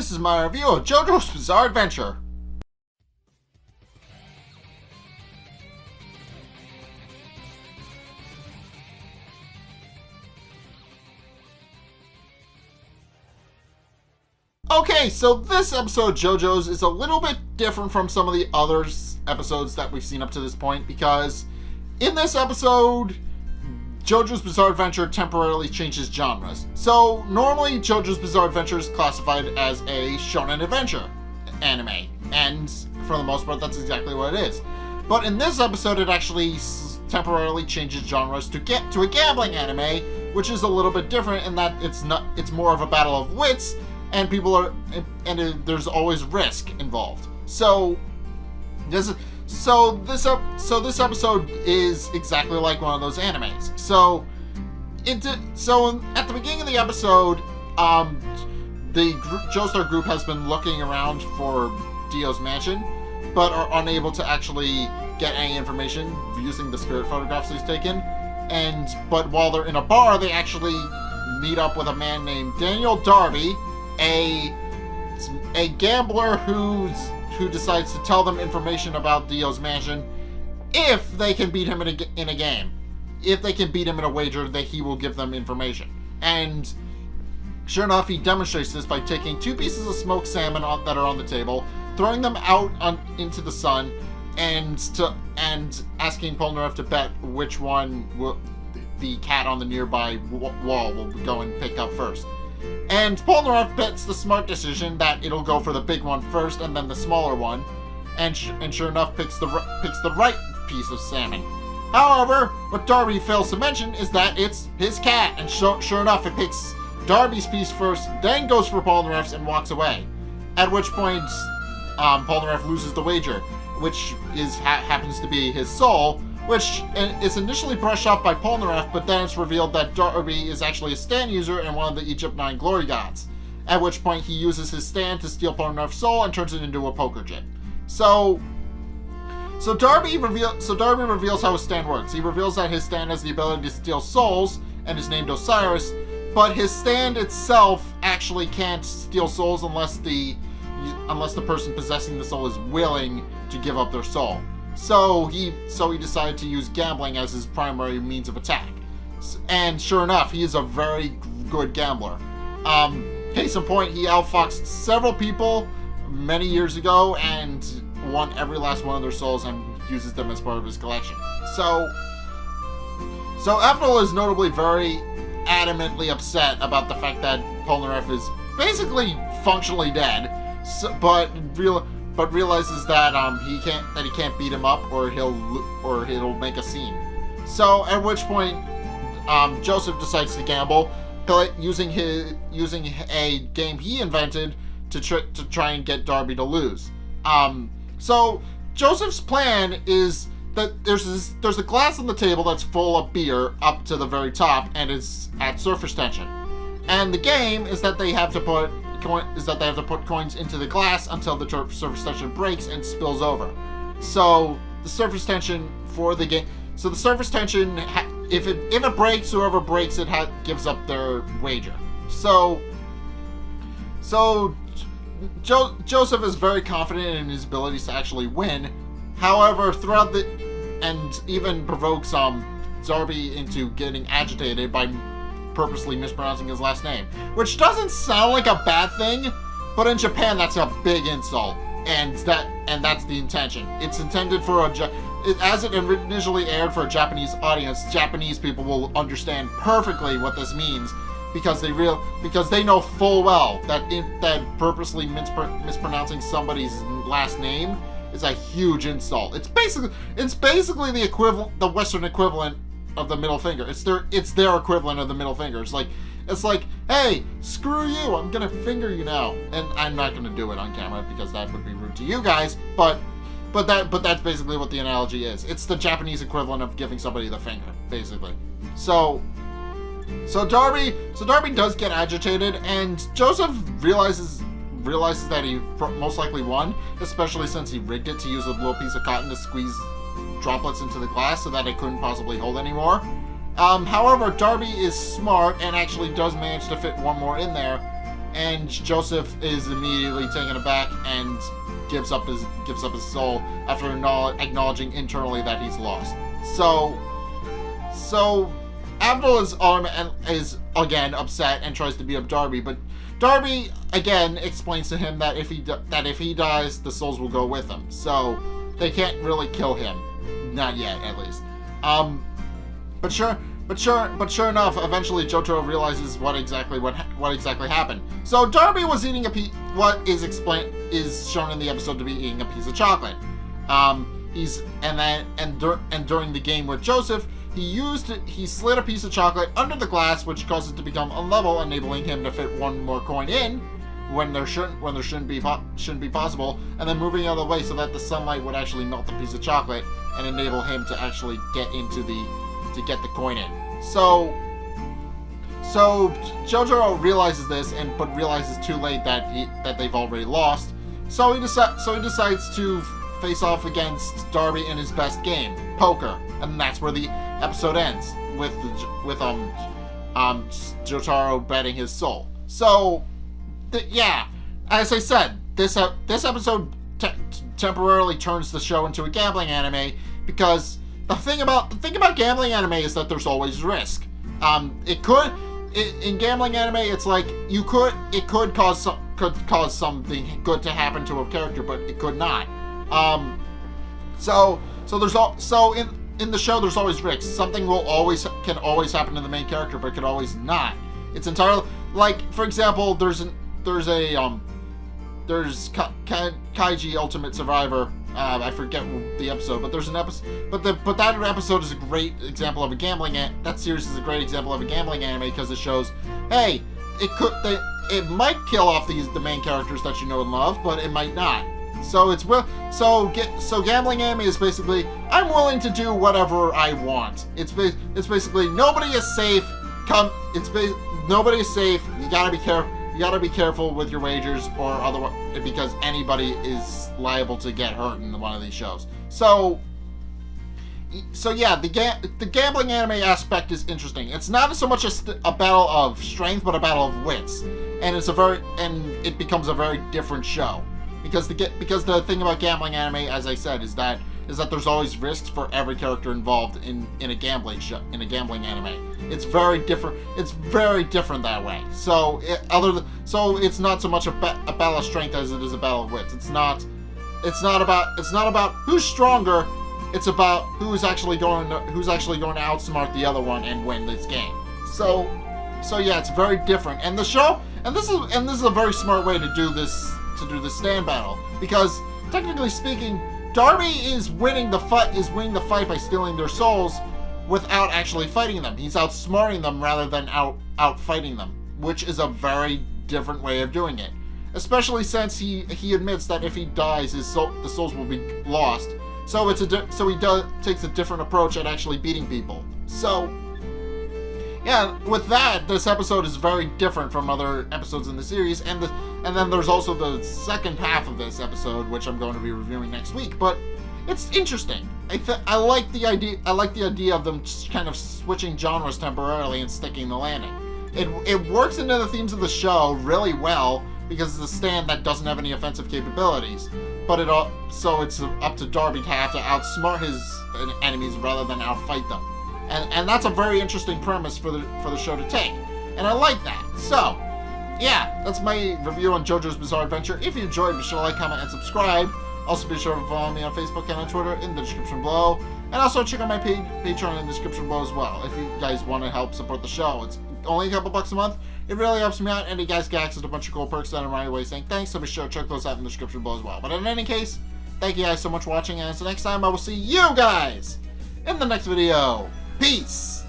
this is my review of Jojo's Bizarre Adventure. Okay, so this episode of JoJo's is a little bit different from some of the other episodes that we've seen up to this point, because in this episode, JoJo's Bizarre Adventure temporarily changes genres. So normally JoJo's Bizarre Adventure is classified as a shonen adventure anime, and for the most part that's exactly what it is. But in this episode it actually temporarily changes genres to get to a gambling anime, which is a little bit different in that it's more of a battle of wits, and there's always risk involved. So this episode is exactly like one of those animes. So at the beginning of the episode, the Joestar Group has been looking around for Dio's mansion, but are unable to actually get any information using the spirit photographs he's taken. But while they're in a bar, they actually meet up with a man named Daniel Darby, a gambler who decides to tell them information about Dio's mansion if they can beat him in a game. If they can beat him in a wager, that he will give them information. And sure enough, he demonstrates this by taking 2 pieces of smoked salmon that are on the table, throwing them out into the sun, and asking Polnareff to bet which one the cat on the nearby wall will go and pick up first. And Polnareff bets the smart decision that it'll go for the big one first and then the smaller one, and sure enough picks the right piece of salmon. However, what Darby fails to mention is that it's his cat, and sure enough it picks Darby's piece first, then goes for Polnareff's and walks away. At which point, Polnareff loses the wager, which happens to be his soul, which is initially brushed off by Polnareff, but then it's revealed that Darby is actually a stand user and one of the Egypt 9 glory gods. At which point he uses his stand to steal Polnareff's soul and turns it into a poker chip. So Darby reveals how his stand works. He reveals that his stand has the ability to steal souls and is named Osiris, but his stand itself actually can't steal souls unless the person possessing the soul is willing to give up their soul. So he decided to use gambling as his primary means of attack. And sure enough, he is a very good gambler. Case in point, he outfoxed several people many years ago and won every last one of their souls and uses them as part of his collection. So Avenel is notably very adamantly upset about the fact that Polnareff is basically functionally dead, but realizes that he can't beat him up or he'll make a scene. So at which point Joseph decides to gamble, using a game he invented to try and get Darby to lose. So Joseph's plan is that there's a glass on the table that's full of beer up to the very top and is at surface tension. And the game is that they have to put coins into the glass until the surface tension breaks and spills over. So the surface tension for the game. So the surface tension, if it breaks, whoever breaks it gives up their wager. So Joseph is very confident in his abilities to actually win. However, and even provokes Darby into getting agitated by purposely mispronouncing his last name, which doesn't sound like a bad thing, but in Japan that's a big insult, and that's the intention. It's intended for as it initially aired for a Japanese audience. Japanese people will understand perfectly what this means, because they know full well that purposely mispronouncing somebody's last name is a huge insult. It's basically the Western equivalent of the middle finger. It's their equivalent of the middle finger. It's like, hey, screw you, I'm gonna finger you now. And I'm not gonna do it on camera because that would be rude to you guys, but that's basically what the analogy is. It's the Japanese equivalent of giving somebody the finger, basically. So Darby does get agitated, and Joseph realizes that he most likely won, especially since he rigged it to use a little piece of cotton to squeeze droplets into the glass so that it couldn't possibly hold anymore. However, Darby is smart and actually does manage to fit one more in there, and Joseph is immediately taken aback and gives up his soul after acknowledging internally that he's lost. So Abdul is again upset and tries to beat up Darby, but Darby again explains to him that if he dies, the souls will go with him. So they can't really kill him, not yet, at least. But sure enough, eventually Jojo realizes what exactly happened. So Darby was eating what is shown in the episode to be eating a piece of chocolate. During the game with Joseph, he slid a piece of chocolate under the glass, which caused it to become unlevel, enabling him to fit one more coin in when there shouldn't be possible, and then moving out of the way so that the sunlight would actually melt the piece of chocolate and enable him to actually get the coin in. So Jojo realizes this, but realizes too late that they've already lost. So he decides to face off against Darby in his best game, poker, and that's where the episode ends with Jotaro betting his soul. So yeah, as I said, this episode temporarily turns the show into a gambling anime, because the thing about gambling anime is that there's always risk. In gambling anime, it's like it could cause something good to happen to a character, but it could not. In the show, there's always risks. Something can always happen to the main character, but it could always not. It's entirely, like, for example, there's Kaiji Ultimate Survivor. I forget the episode, but there's an episode. But that episode is a great example of a gambling. That series is a great example of a gambling anime, because it shows, hey, it might kill off the main characters that you know and love, but it might not. So gambling anime is basically, I'm willing to do whatever I want. It's basically nobody is safe. Nobody is safe. You gotta be careful. You gotta be careful with your wagers, or otherwise, because anybody is liable to get hurt in one of these shows. So yeah, the gambling anime aspect is interesting. It's not so much a battle of strength, but a battle of wits, and it becomes a very different show. Because the thing about gambling anime, as I said, is that there's always risks for every character involved in a gambling anime. It's very different. It's very different that way. So it's not so much a battle of strength as it is a battle of wits. It's not about who's stronger. It's about who's actually going to outsmart the other one and win this game. So yeah, it's very different. And this is a very smart way to do this stand battle, because technically speaking, Darby is winning the fight by stealing their souls without actually fighting them. He's outsmarting them rather than out fighting them, which is a very different way of doing it. Especially since he admits that if he dies, the souls will be lost. So he takes a different approach at actually beating people. So yeah, with that, this episode is very different from other episodes in the series, and then there's also the second half of this episode, which I'm going to be reviewing next week. But it's interesting. I like the idea. I like the idea of them just kind of switching genres temporarily and sticking the landing. It works into the themes of the show really well, because it's a stand that doesn't have any offensive capabilities. But so it's up to Darby to have to outsmart his enemies rather than outfight them. And that's a very interesting premise for the show to take. And I like that. So, yeah, that's my review on JoJo's Bizarre Adventure. If you enjoyed, be sure to like, comment, and subscribe. Also, be sure to follow me on Facebook and on Twitter in the description below. And also check out my Patreon in the description below as well, if you guys want to help support the show. It's only a couple bucks a month. It really helps me out, and you guys get access to a bunch of cool perks that are my way saying thanks, so be sure to check those out in the description below as well. But in any case, thank you guys so much for watching, and until next time, I will see you guys in the next video. Peace!